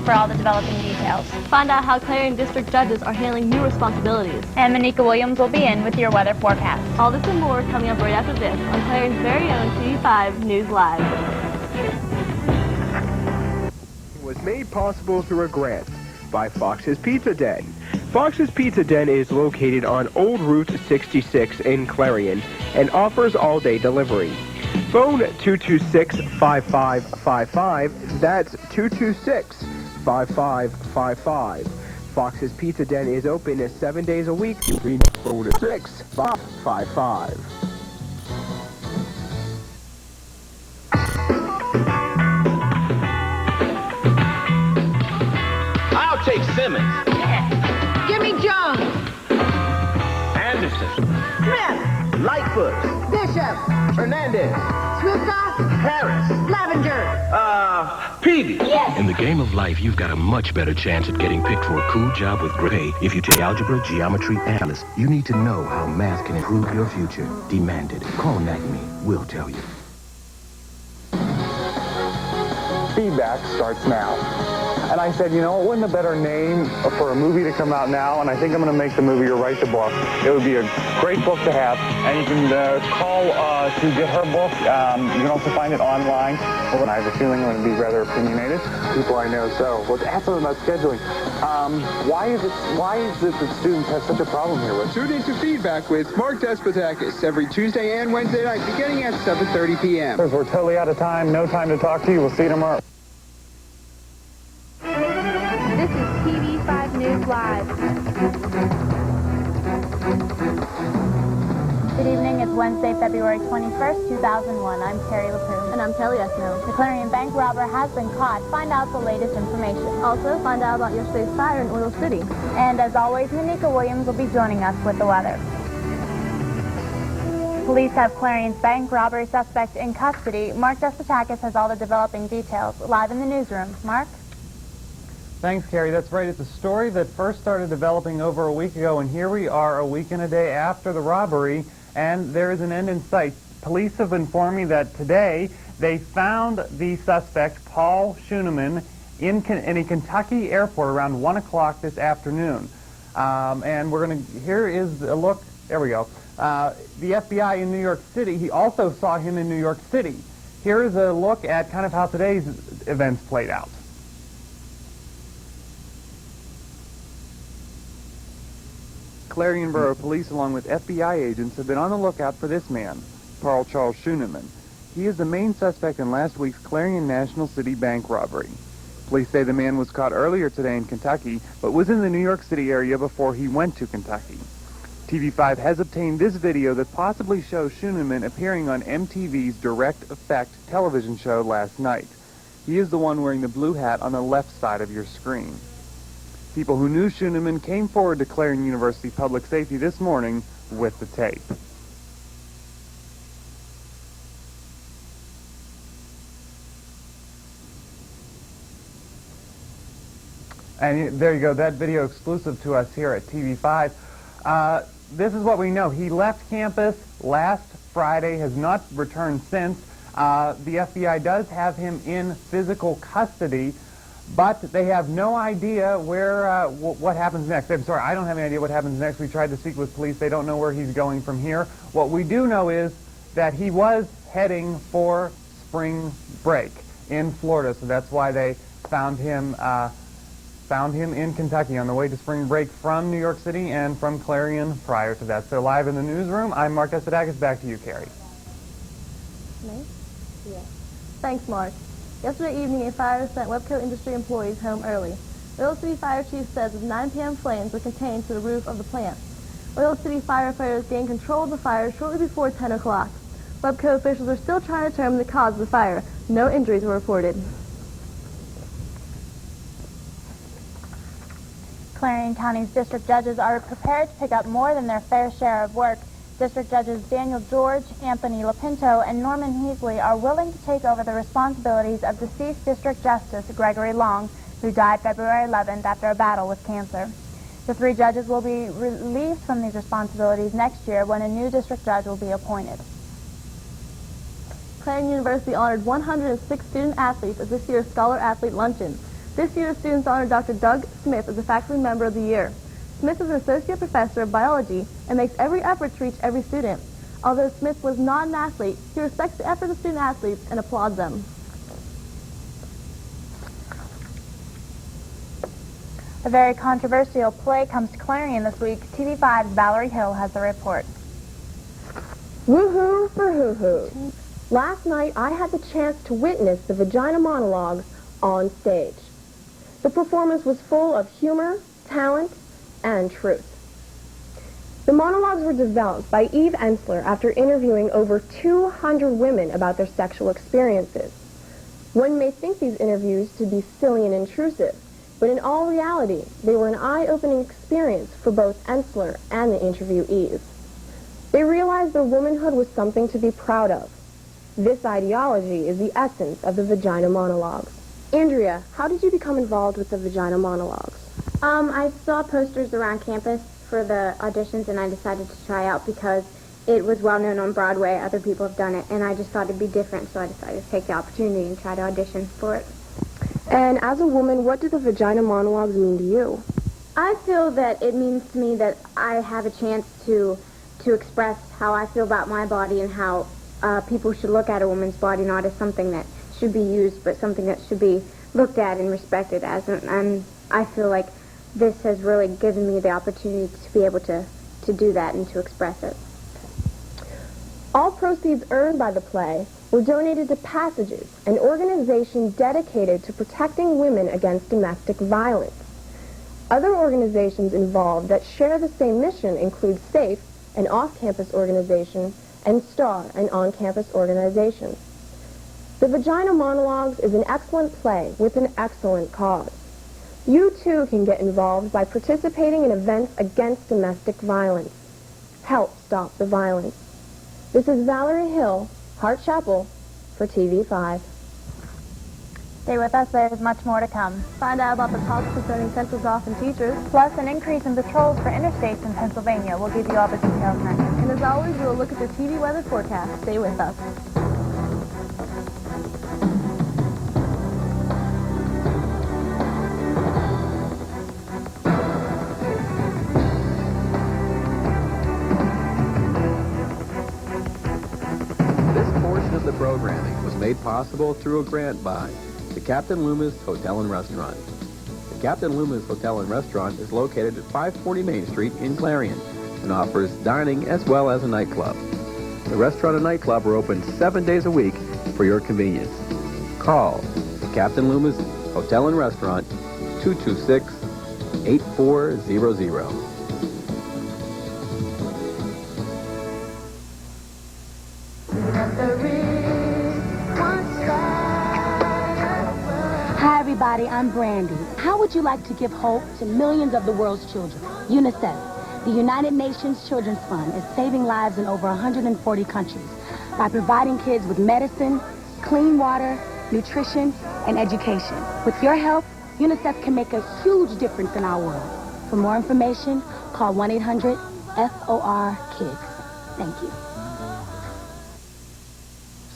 for all the developing details. Find out how Clarion District judges are handling new responsibilities. And Monica Williams will be in with your weather forecast. All this and more coming up right after this on Clarion's very own TV5 News Live. Was made possible through a grant by Fox's Pizza Den. Fox's Pizza Den is located on Old Route 66 in Clarion and offers all-day delivery. Phone 226-5555. That's 226-5555. Fox's Pizza Den is open 7 days a week. Phone 6-555. I'll take Simmons. Yeah. Give me Jones. Anderson. Smith. Lightfoot. Bishop. Hernandez. Swiftoff. Harris. Lavender. Peavy. Yes. In the game of life, you've got a much better chance at getting picked for a cool job with grade if you take algebra, geometry, and atlas. You need to know how math can improve your future. Demand it. Call Acme. We'll tell you. Feedback starts now. And I said, you know, it wouldn't a better name for a movie to come out now, and I think I'm going to make the movie or write the book. It would be a great book to have, and you can call to get her book. You can also find it online. Well, I have a feeling I'm going to be rather opinionated. People I know so. Let's ask them about scheduling. Why is it that students have such a problem here with? Tune into Feedback with Mark Despotakis every Tuesday and Wednesday night beginning at 7:30 p.m. We're totally out of time. No time to talk to you. We'll see you tomorrow. This is TV5 News Live. Good evening. It's Wednesday, February 21st, 2001. I'm Carrie LaPoon. And I'm Kelly Esno. The Clarion bank robber has been caught. Find out the latest information. Also, find out about yesterday's fire in Oil City. And as always, Monica Williams will be joining us with the weather. Police have Clarion's bank robbery suspect in custody. Mark Despotakis has all the developing details. Live in the newsroom. Mark? Thanks, Carrie. That's right. It's a story that first started developing over a week ago, and here we are a week and a day after the robbery, and there is an end in sight. Police have informed me that today they found the suspect, Paul Schooneman, in a Kentucky airport around 1 o'clock this afternoon. And here is a look. There we go. The FBI in New York City, he also saw him in New York City. Here is a look at kind of how today's events played out. Clarion Borough Police, along with FBI agents, have been on the lookout for this man, Paul Charles Schooneman. He is the main suspect in last week's Clarion National City bank robbery. Police say the man was caught earlier today in Kentucky, but was in the New York City area before he went to Kentucky. TV5 has obtained this video that possibly shows Schooneman appearing on MTV's Direct Effect television show last night. He is the one wearing the blue hat on the left side of your screen. People who knew Schooneman came forward to Clarion University Public Safety this morning with the tape. And there you go, that video exclusive to us here at TV5. This is what we know. He left campus last Friday, has not returned since. The FBI does have him in physical custody, but they have no idea where what happens next. I'm sorry, I don't have any idea what happens next. We tried to speak with police. They don't know where he's going from here. What we do know is that he was heading for spring break in Florida, so that's why they found him in Kentucky on the way to spring break from New York City and from Clarion prior to that. So live in the newsroom, I'm Mark Despotakis. Back to you, Carrie. Me? Yes. Thanks, Mark. Yesterday evening, a fire sent Webco Industry employees home early. Oil City Fire Chief says the 9 p.m. flames were contained to the roof of the plant. Oil City firefighters gained control of the fire shortly before 10 o'clock. Webco officials are still trying to determine the cause of the fire. No injuries were reported. Clarion County's district judges are prepared to pick up more than their fair share of work. District Judges Daniel George, Anthony Lapinto, and Norman Heasley are willing to take over the responsibilities of deceased District Justice Gregory Long, who died February 11th after a battle with cancer. The 3 judges will be relieved from these responsibilities next year when a new district judge will be appointed. Clarion University honored 106 student athletes at this year's Scholar Athlete Luncheon. This year, students honor Dr. Doug Smith as a faculty member of the year. Smith is an associate professor of biology and makes every effort to reach every student. Although Smith was not an athlete, he respects the efforts of student athletes and applauds them. A very controversial play comes to Clarion this week. TV5's Valerie Hill has the report. Woohoo for hoo-hoo. Last night, I had the chance to witness the vagina monologues on stage. The performance was full of humor, talent, and truth. The monologues were developed by Eve Ensler after interviewing over 200 women about their sexual experiences. One may think these interviews to be silly and intrusive, but in all reality, they were an eye-opening experience for both Ensler and the interviewees. They realized their womanhood was something to be proud of. This ideology is the essence of the vagina monologues. Andrea, how did you become involved with the vagina monologues? I saw posters around campus for the auditions, and I decided to try out because it was well known on Broadway. Other people have done it, and I just thought it'd be different, so I decided to take the opportunity and try to audition for it. And as a woman, what do the vagina monologues mean to you? I feel that it means to me that I have a chance to express how I feel about my body and how people should look at a woman's body not as something that should be used, but something that should be looked at and respected as. And I feel like this has really given me the opportunity to be able to do that and to express it. All proceeds earned by the play were donated to Passages, an organization dedicated to protecting women against domestic violence. Other organizations involved that share the same mission include SAFE, an off-campus organization, and STAR, an on-campus organization. The Vagina Monologues is an excellent play with an excellent cause. You too can get involved by participating in events against domestic violence. Help stop the violence. This is Valerie Hill, Hart Chapel, for TV5. Stay with us, there's much more to come. Find out about the talks concerning central Dauphin teachers. Plus, an increase in patrols for interstates in Pennsylvania. We'll give you all the details next. And as always, we'll look at your TV weather forecast. Stay with us. This portion of the programming was made possible through a grant by the Captain Loomis Hotel and Restaurant. The Captain Loomis Hotel and Restaurant is located at 540 Main Street in Clarion and offers dining as well as a nightclub. The restaurant and nightclub are open 7 days a week for your convenience. Call the Captain Loomis Hotel and Restaurant, 226-8400. Hi, everybody. I'm Brandy. How would you like to give hope to millions of the world's children? UNICEF, the United Nations Children's Fund, is saving lives in over 140 countries by providing kids with medicine, clean water, nutrition, and education. With your help, UNICEF can make a huge difference in our world. For more information, call 1-800-FOR-KIDS. Thank you.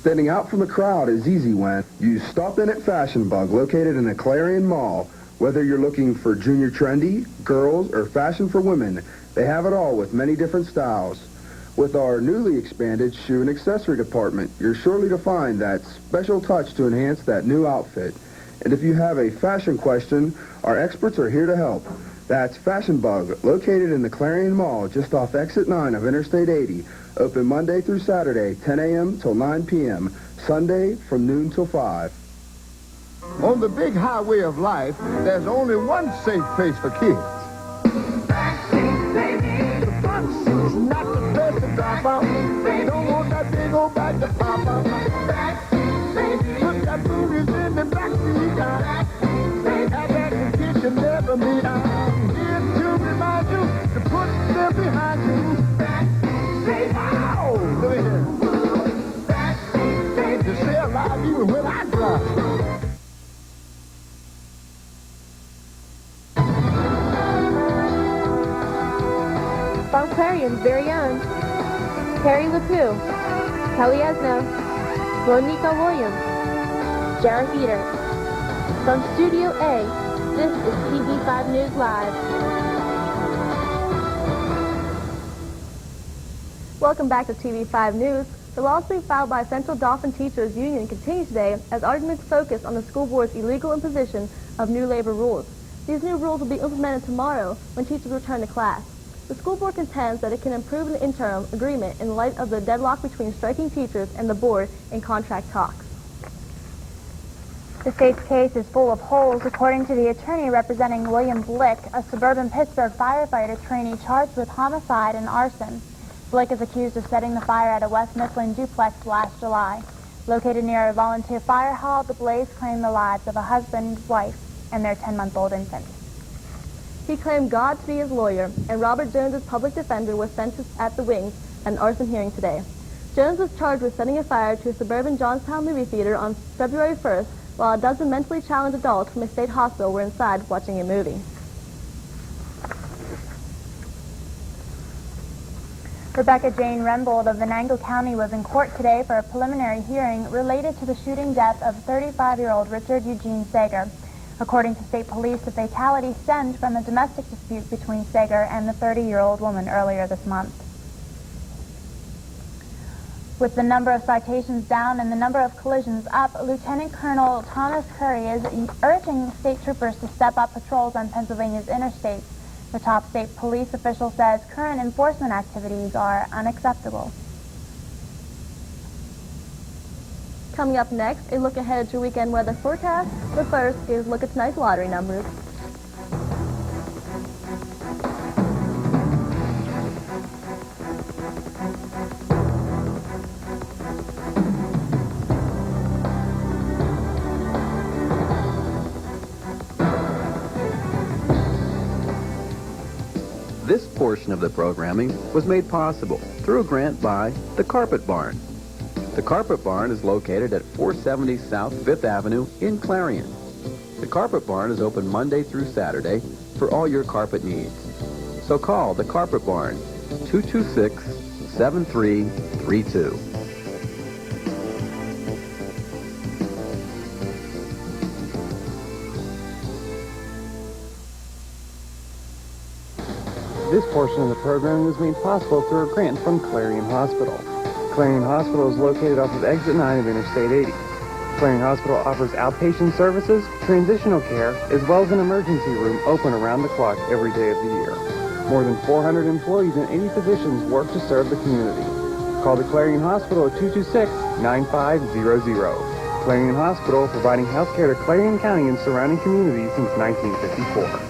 Standing out from the crowd is easy when you stop in at Fashion Bug, located in the Clarion Mall. Whether you're looking for junior trendy, girls, or fashion for women, they have it all with many different styles. With our newly expanded shoe and accessory department, you're surely to find that special touch to enhance that new outfit. And if you have a fashion question, our experts are here to help. That's Fashion Bug, located in the Clarion Mall, just off Exit 9 of Interstate 80. Open Monday through Saturday, 10 a.m. till 9 p.m. Sunday from noon till 5. On the big highway of life, there's only one safe place for kids. The front seat's not the best to drop out. They don't want that big old bag to pop out. Put that booties in the back seat. Have that the kitchen never be out. Here to remind you to put them behind you. Ow! Look at here. To stay alive even when I drive. From Clarion's very own, Terry LaPue, Kelly Esno, Monica Williams, Jared Peter, From Studio A, this is TV5 News Live. Welcome back to TV5 News. The lawsuit filed by Central Dauphin Teachers Union continues today as arguments focus on the school board's illegal imposition of new labor rules. These new rules will be implemented tomorrow when teachers return to class. The school board contends that it can improve an interim agreement in light of the deadlock between striking teachers and the board in contract talks. The state's case is full of holes, according to the attorney representing William Blick, a suburban Pittsburgh firefighter trainee charged with homicide and arson. Blick is accused of setting the fire at a West Mifflin duplex last July. Located near a volunteer fire hall, the blaze claimed the lives of a husband, wife, and their 10-month-old infant. He claimed God to be his lawyer, and Robert Jones's public defender was sentenced at the wings at an arson hearing today. Jones was charged with setting a fire to a suburban Johnstown movie theater on February 1st, while a dozen mentally challenged adults from a state hospital were inside watching a movie. Rebecca Jane Rembold of Venango County was in court today for a preliminary hearing related to the shooting death of 35-year-old Richard Eugene Sager. According to state police, the fatality stemmed from a domestic dispute between Sager and the 30-year-old woman earlier this month. With the number of citations down and the number of collisions up, Lieutenant Colonel Thomas Curry is urging state troopers to step up patrols on Pennsylvania's interstates. The top state police official says current enforcement activities are unacceptable. Coming up next, a look ahead at your weekend weather forecast. But first, here's a look at tonight's lottery numbers. This portion of the programming was made possible through a grant by the Carpet Barn. The Carpet Barn is located at 470 South 5th Avenue in Clarion. The Carpet Barn is open Monday through Saturday for all your carpet needs. So call the Carpet Barn, 226-7332. This portion of the program was made possible through a grant from Clarion Hospital. Clarion Hospital is located off of Exit 9 of Interstate 80. Clarion Hospital offers outpatient services, transitional care, as well as an emergency room open around the clock every day of the year. More than 400 employees and 80 physicians work to serve the community. Call the Clarion Hospital at 226-9500. Clarion Hospital, providing health care to Clarion County and surrounding communities since 1954.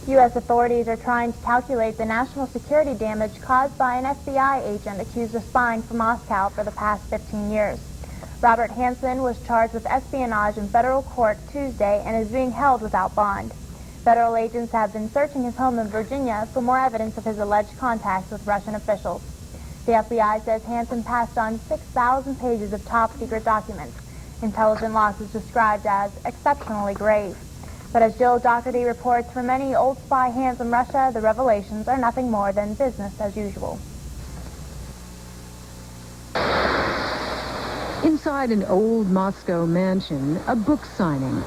U.S. authorities are trying to calculate the national security damage caused by an FBI agent accused of spying for Moscow for the past 15 years. Robert Hansen was charged with espionage in federal court Tuesday and is being held without bond. Federal agents have been searching his home in Virginia for more evidence of his alleged contacts with Russian officials. The FBI says Hansen passed on 6,000 pages of top-secret documents. Intelligence loss is described as exceptionally grave. But as Jill Doherty reports, for many old spy hands in Russia, the revelations are nothing more than business as usual. Inside an old Moscow mansion, a book signing.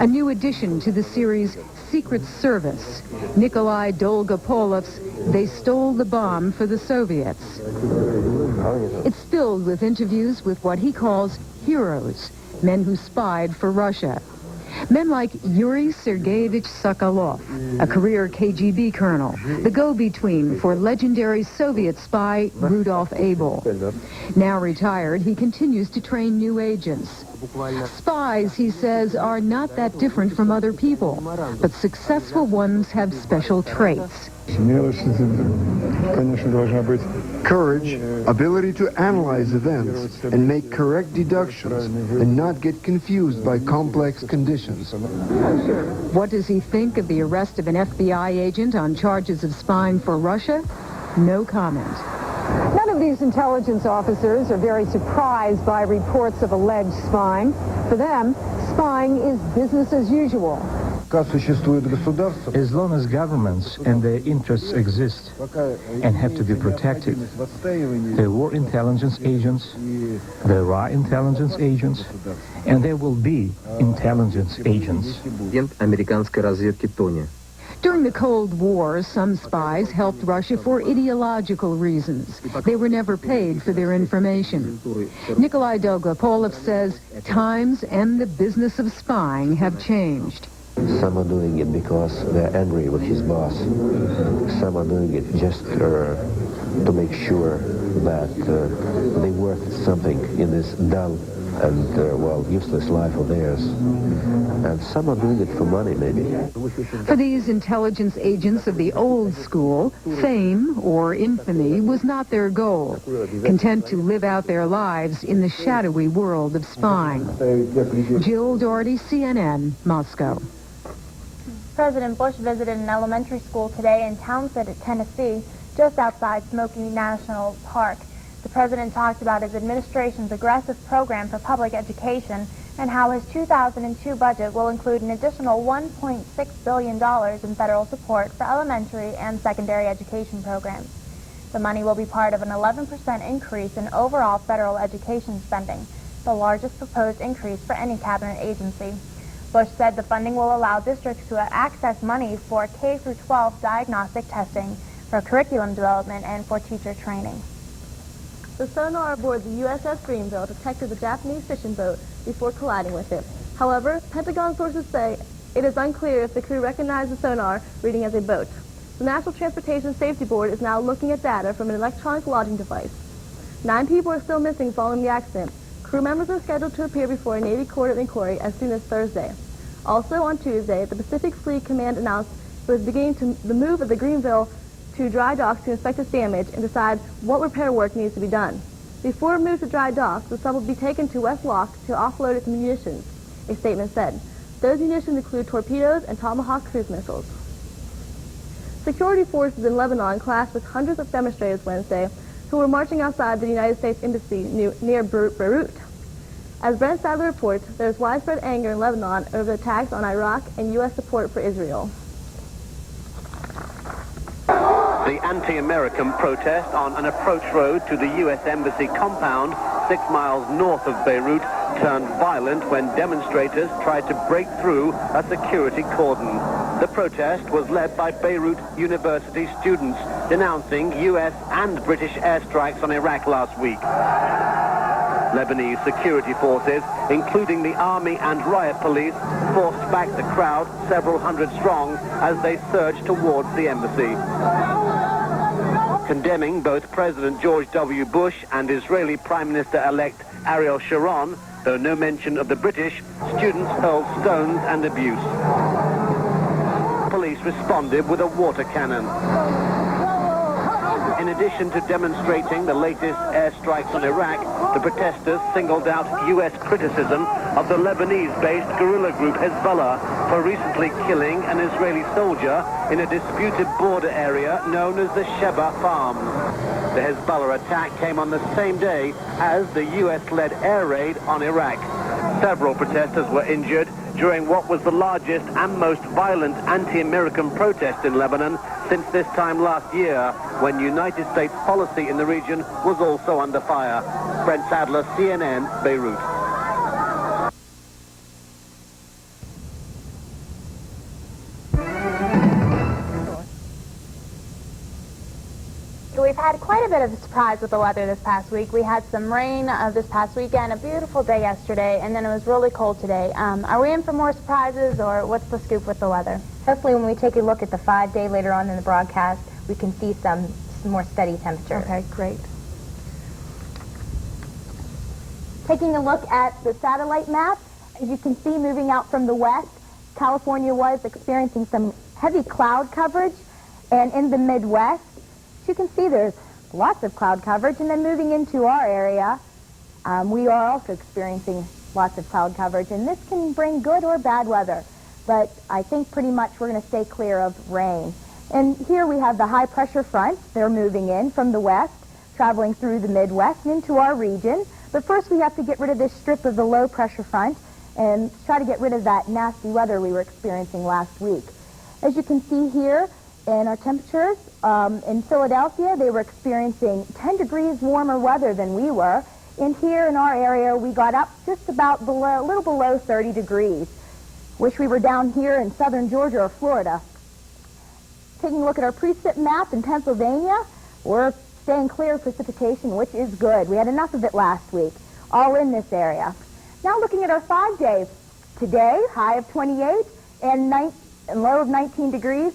A new addition to the series Secret Service. Nikolai Dolgopolov's "They Stole the Bomb for the Soviets." It's filled with interviews with what he calls heroes, men who spied for Russia. Men like Yuri Sergeyevich Sokolov, a career KGB colonel, the go-between for legendary Soviet spy Rudolf Abel. Now retired, he continues to train new agents. Spies, he says, are not that different from other people, but successful ones have special traits. Courage, ability to analyze events and make correct deductions and not get confused by complex conditions. What does he think of the arrest of an FBI agent on charges of spying for Russia? No comment. None of these intelligence officers are very surprised by reports of alleged spying. For them, spying is business as usual. As long as governments and their interests exist and have to be protected, there were intelligence agents, there are intelligence agents, and there will be intelligence agents. During the Cold War, some spies helped Russia for ideological reasons. They were never paid for their information. Nikolai Dolgopolov says times and the business of spying have changed. Some are doing it because they're angry with his boss. Some are doing it just to make sure that they're worth something in this dull and, useless life of theirs. And some are doing it for money, maybe. For these intelligence agents of the old school, fame or infamy was not their goal. Content to live out their lives in the shadowy world of spying. Jill Doherty, CNN, Moscow. President Bush visited an elementary school today in Townsend, Tennessee, just outside Smoky National Park. The president talked about his administration's aggressive program for public education and how his 2002 budget will include an additional $1.6 billion in federal support for elementary and secondary education programs. The money will be part of an 11% increase in overall federal education spending, the largest proposed increase for any cabinet agency. Bush said the funding will allow districts to access money for K-12 diagnostic testing, for curriculum development, and for teacher training. The sonar aboard the USS Greenville detected the Japanese fishing boat before colliding with it. However, Pentagon sources say it is unclear if the crew recognized the sonar reading as a boat. The National Transportation Safety Board is now looking at data from an electronic logging device. 9 people are still missing following the accident. Crew members are scheduled to appear before a Navy Court of Inquiry as soon as Thursday. Also on Tuesday, the Pacific Fleet Command announced it was beginning the move of the Greenville to dry docks to inspect its damage and decide what repair work needs to be done. Before it moves to dry docks, the sub will be taken to West Loch to offload its munitions, a statement said. Those munitions include torpedoes and Tomahawk cruise missiles. Security forces in Lebanon clashed with hundreds of demonstrators Wednesday who were marching outside the United States Embassy near Beirut. As Brent Sadler reports, there's widespread anger in Lebanon over the attacks on Iraq and U.S. support for Israel. The anti-American protest on an approach road to the U.S. Embassy compound 6 miles north of Beirut turned violent when demonstrators tried to break through a security cordon. The protest was led by Beirut University students denouncing U.S. and British airstrikes on Iraq last week. Lebanese security forces, including the army and riot police, forced back the crowd, several hundred strong, as they surged towards the embassy. Condemning both President George W. Bush and Israeli Prime Minister-elect Ariel Sharon, though no mention of the British, students hurled stones and abuse. Police responded with a water cannon. In addition to demonstrating the latest airstrikes on Iraq, the protesters singled out U.S. criticism of the Lebanese-based guerrilla group Hezbollah for recently killing an Israeli soldier in a disputed border area known as the Sheba Farms. The Hezbollah attack came on the same day as the U.S.-led air raid on Iraq. Several protesters were injured during what was the largest and most violent anti-American protest in Lebanon since this time last year, when United States policy in the region was also under fire. Brent Sadler, CNN, Beirut. We've had quite a bit of a surprise with the weather this past week. We had some rain this past weekend, a beautiful day yesterday, and then it was really cold today. Are we in for more surprises, or what's the scoop with the weather? Hopefully when we take a look at the 5-day later on in the broadcast, we can see some more steady temperatures. Okay, great. Taking a look at the satellite map, as you can see moving out from the west, California was experiencing some heavy cloud coverage, and in the Midwest, as you can see there's lots of cloud coverage, and then moving into our area, we are also experiencing lots of cloud coverage, and this can bring good or bad weather, but I think pretty much we're going to stay clear of rain. And here we have the high pressure fronts. They're moving in from the west, traveling through the Midwest and into our region. But first we have to get rid of this strip of the low pressure front and try to get rid of that nasty weather we were experiencing last week. As you can see here in our temperatures, in Philadelphia they were experiencing 10 degrees warmer weather than we were. And here in our area we got up just about below, a little below 30 degrees. Wish we were down here in southern Georgia or Florida. Taking a look at our precip map in Pennsylvania, we're staying clear of precipitation, which is good. We had enough of it last week, all in this area. Now looking at our 5 days. Today, high of 28 and low of 19 degrees,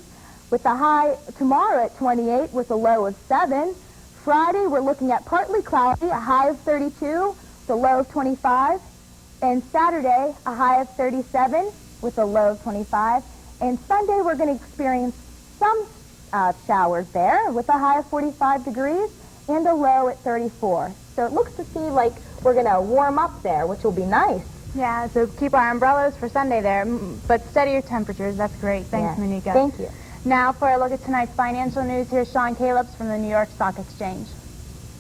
with the high tomorrow at 28 with a low of 7. Friday, we're looking at partly cloudy, a high of 32 with a low of 25. And Saturday, a high of 37 with a low of 25. And Sunday, we're going to experience some showers there with a high of 45 degrees and a low at 34. So it looks to see like we're going to warm up there, which will be nice. Yeah, so keep our umbrellas for Sunday there, but steadier temperatures. That's great. Thanks, Monica. Thank you. Now for a look at tonight's financial news, here's Sean Calebs from the New York Stock Exchange.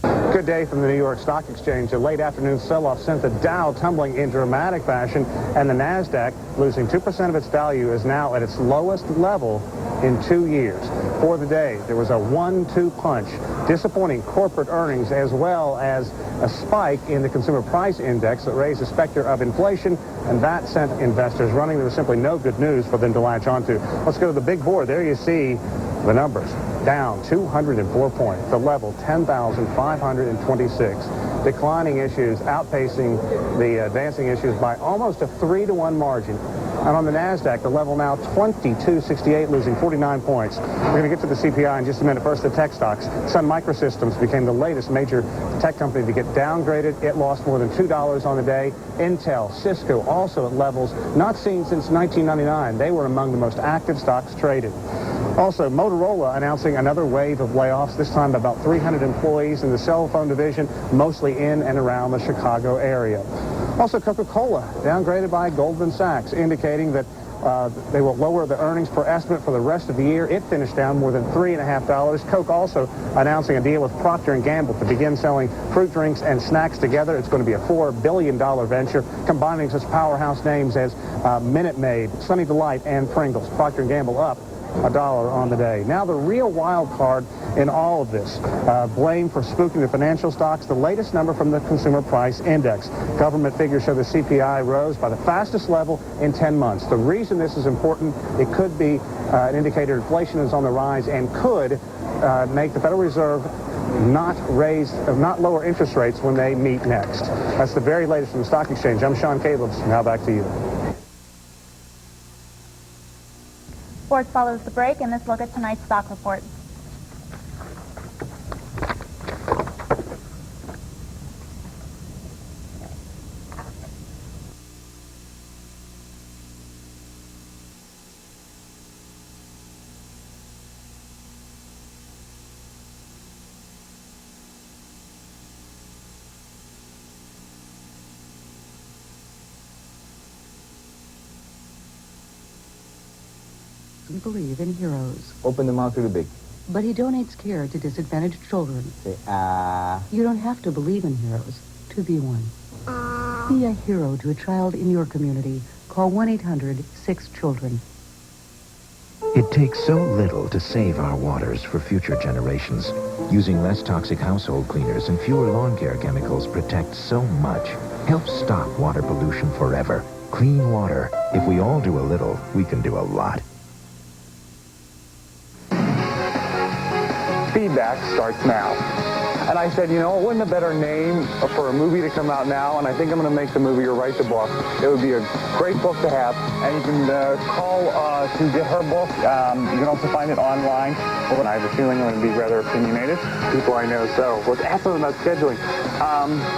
Good day from the New York Stock Exchange. A late afternoon sell-off sent the Dow tumbling in dramatic fashion, and the NASDAQ, losing 2% of its value, is now at its lowest level in 2 years. For the day, there was a 1-2 punch, disappointing corporate earnings, as well as a spike in the consumer price index that raised the specter of inflation, and that sent investors running. There was simply no good news for them to latch onto. Let's go to the big board. There you see the numbers. Down 204 points, the level 10,526. Declining issues outpacing the advancing issues by almost a 3-to-1 margin. And on the NASDAQ, the level now 2268, losing 49 points. We're going to get to the CPI in just a minute. First, the tech stocks. Sun Microsystems became the latest major tech company to get downgraded. It lost more than $2 on the day. Intel, Cisco, also at levels not seen since 1999. They were among the most active stocks traded. Also, Motorola announcing another wave of layoffs, this time about 300 employees in the cell phone division, mostly in and around the Chicago area. Also, Coca-Cola downgraded by Goldman Sachs, indicating that they will lower the earnings per estimate for the rest of the year. It finished down more than $3.50. Coke also announcing a deal with Procter & Gamble to begin selling fruit drinks and snacks together. It's going to be a $4 billion venture, combining such powerhouse names as Minute Maid, Sunny Delight, and Pringles. Procter & Gamble up $1 on the day. Now the real wild card in all of this, blame for spooking the financial stocks, the latest number from the Consumer Price Index. Government figures show the CPI rose by the fastest level in 10 months. The reason this is important, it could be an indicator inflation is on the rise and could make the Federal Reserve not lower interest rates when they meet next. That's the very latest from the Stock Exchange. I'm Sean Calebs. Now back to you. Sports follows the break, and let's look at tonight's stock report. Believe in heroes. Open the mouth to the big. But he donates care to disadvantaged children. Say, You don't have to believe in heroes to be one. Be a hero to a child in your community. Call 1-800-6-CHILDREN. It takes so little to save our waters for future generations. Using less toxic household cleaners and fewer lawn care chemicals protects so much. Helps stop water pollution forever. Clean water. If we all do a little, we can do a lot. feedback starts now. And I said, you know, wouldn't a better name for a movie to come out now? And I think I'm going to make the movie or write the book. It would be a great book to have. And you can call to get her book. You can also find it online. And I have a feeling I'm going to be rather opinionated. People I know so. Let's ask them about scheduling.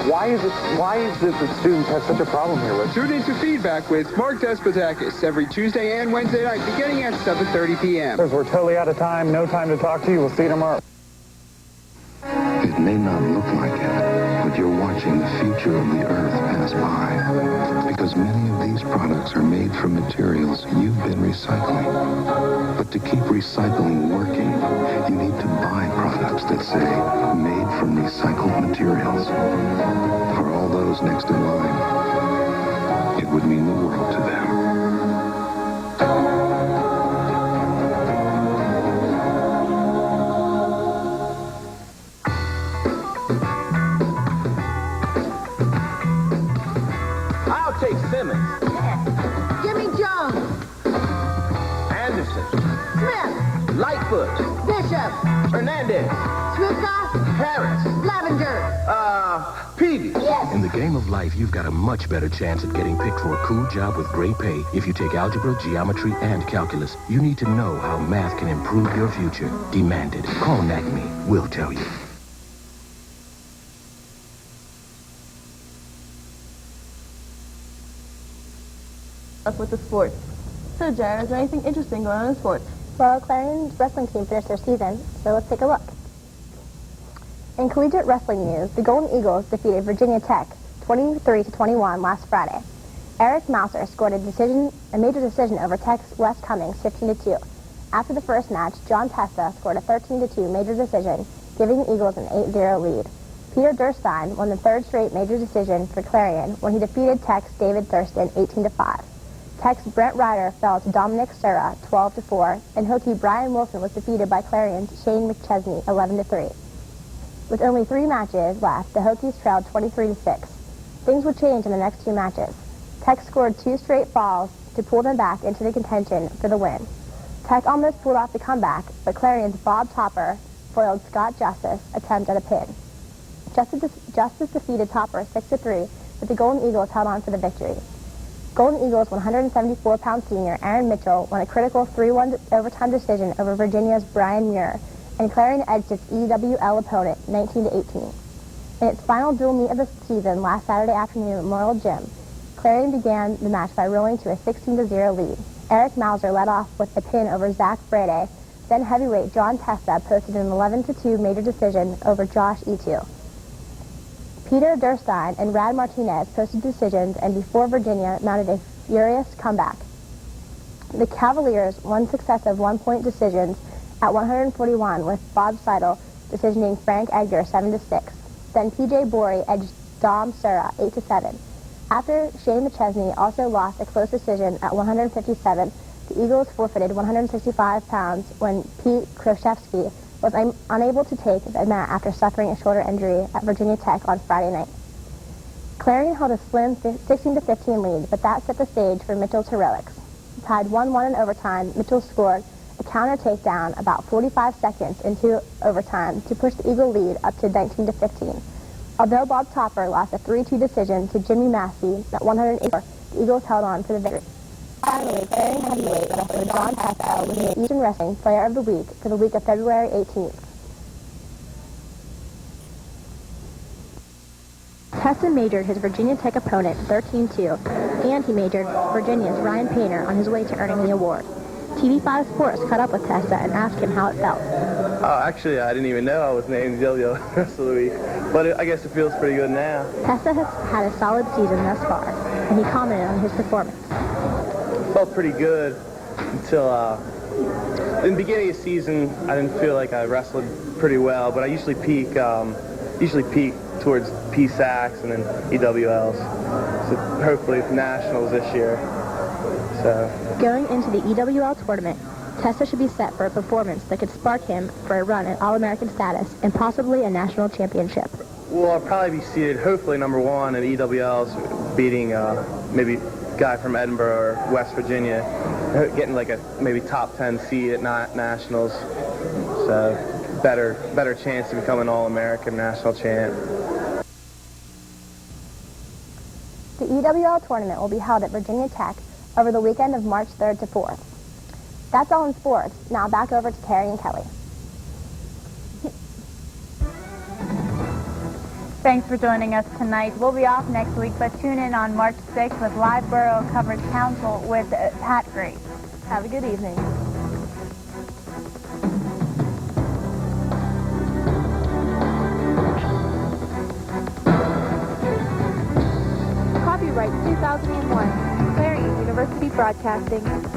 Why is it that students have such a problem here, Rich? Tune into Feedback with Mark Despotakis every Tuesday and Wednesday night beginning at 7:30 p.m. We're totally out of time. No time to talk to you. We'll see you tomorrow. It may not look like it, but you're watching the future of the Earth pass by. Because many of these products are made from materials you've been recycling. But to keep recycling working, you need to buy products that say, made from recycled materials. For all those next in line, it would mean the world to them. Take Simmons. Give me Jones. Anderson. Smith. Lightfoot. Bishop. Hernandez. Smithka. Harris. Lavender. Peavy. Yes. In the game of life, you've got a much better chance at getting picked for a cool job with great pay if you take algebra, geometry, and calculus. You need to know how math can improve your future. Demand it. Call NACME. We'll tell you. Up with the sports. So, Jared, is there anything interesting going on in sports? Well, Clarion's wrestling team finished their season, so let's take a look. In collegiate wrestling news, the Golden Eagles defeated Virginia Tech 23-21 last Friday. Eric Mauser scored a major decision over Tech's Wes Cummings 15-2. After the first match, John Testa scored a 13-2 major decision, giving the Eagles an 8-0 lead. Peter Durstein won the third straight major decision for Clarion when he defeated Tech's David Thurston 18-5. Tech's Brent Ryder fell to Dominic Sura 12-4, and Hokie Brian Wilson was defeated by Clarion's Shane McChesney 11-3. With only 3 matches left, the Hokies trailed 23-6. Things would change in the next 2 matches. Tech scored 2 straight falls to pull them back into the contention for the win. Tech almost pulled off the comeback, but Clarion's Bob Topper foiled Scott Justice's attempt at a pin. Justice defeated Topper 6-3, but the Golden Eagles held on for the victory. Golden Eagles 174-pound senior Aaron Mitchell won a critical 3-1 overtime decision over Virginia's Brian Muir, and Clarion edged its EWL opponent 19-18. In its final dual meet of the season last Saturday afternoon at Memorial Gym, Clarion began the match by rolling to a 16-0 lead. Eric Mauser led off with a pin over Zach Brady. Then heavyweight John Testa posted an 11-2 major decision over Josh Etu. Peter Durstein and Rad Martinez posted decisions, and before Virginia mounted a furious comeback. The Cavaliers won successive 1-point decisions at 141, with Bob Seidel decisioning Frank Edgar 7-6. Then P.J. Borey edged Dom Sura 8-7. After Shane McChesney also lost a close decision at 157, the Eagles forfeited 165 pounds when Pete Kroshevsky was unable to take the mat after suffering a shoulder injury at Virginia Tech on Friday night. Clarion held a slim 16-15 lead, but that set the stage for Mitchell's heroics. Tied 1-1 in overtime, Mitchell scored a counter takedown about 45 seconds into overtime to push the Eagle lead up to 19-15. Although Bob Topper lost a 3-2 decision to Jimmy Massey at 184, the Eagles held on for the victory. Finally, Clarion heavyweight wrestler John Testa was named Eastern Wrestling Player of the Week for the week of February 18th. Testa majored his Virginia Tech opponent 13-2, and he majored Virginia's Ryan Painter on his way to earning the award. TV5 Sports caught up with Testa and asked him how it felt. Actually, I didn't even know I was named Yo-Yo Wrestler of the Week, but I guess it feels pretty good now. Testa has had a solid season thus far, and he commented on his performance. Felt pretty good until in the beginning of the season. I didn't feel like I wrestled pretty well, but I usually peak towards PSACs and then EWLs. So hopefully nationals this year. So going into the EWL tournament, Testa should be set for a performance that could spark him for a run at All-American status and possibly a national championship. Well, I'll probably be seated hopefully *1 at EWLs, beating maybe a guy from Edinburgh or West Virginia, getting like a maybe top 10 seed at nationals. So better chance to become an All-American national champ. The EWL tournament will be held at Virginia Tech over the weekend of March 3rd to 4th. That's all in sports. Now back over to Carrie and Kelly. Thanks for joining us tonight. We'll be off next week, but tune in on March 6th with live Borough Coverage Council with Pat Grace. Have a good evening. Copyright 2001, Clarion University Broadcasting.